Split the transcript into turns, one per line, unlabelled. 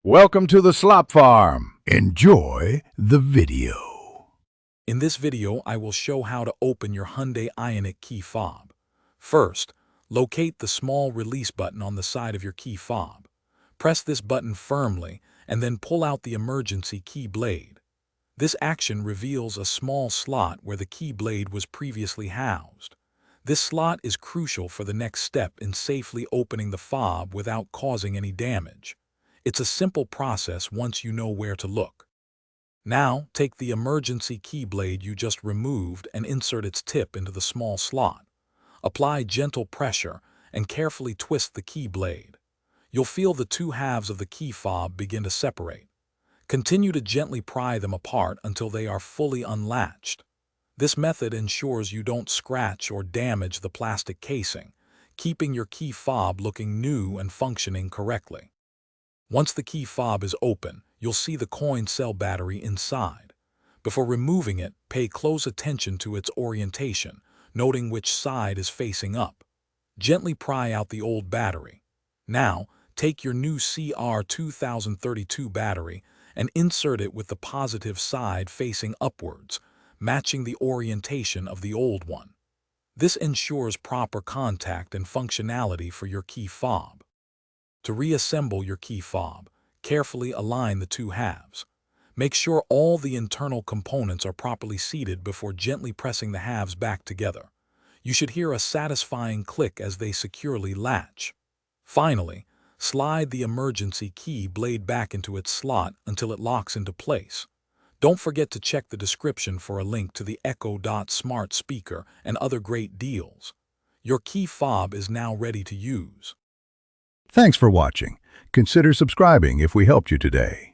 Welcome to the Slop Farm. Enjoy the video.
In this video, I will show how to open your Hyundai Ioniq key fob. First, locate the small release button on the side of your key fob. Press this button firmly and then pull out the emergency key blade. This action reveals a small slot where the key blade was previously housed. This slot is crucial for the next step in safely opening the fob without causing any damage. It's a simple process once you know where to look. Now, take the emergency key blade you just removed and insert its tip into the small slot. Apply gentle pressure and carefully twist the key blade. You'll feel the two halves of the key fob begin to separate. Continue to gently pry them apart until they are fully unlatched. This method ensures you don't scratch or damage the plastic casing, keeping your key fob looking new and functioning correctly. Once the key fob is open, you'll see the coin cell battery inside. Before removing it, pay close attention to its orientation, noting which side is facing up. Gently pry out the old battery. Now, take your new CR2032 battery and insert it with the positive side facing upwards, matching the orientation of the old one. This ensures proper contact and functionality for your key fob. To reassemble your key fob, carefully align the two halves. Make sure all the internal components are properly seated before gently pressing the halves back together. You should hear a satisfying click as they securely latch. Finally, slide the emergency key blade back into its slot until it locks into place. Don't forget to check the description for a link to the Echo Dot smart speaker and other great deals. Your key fob is now ready to use.
Thanks for watching. Consider subscribing if we helped you today.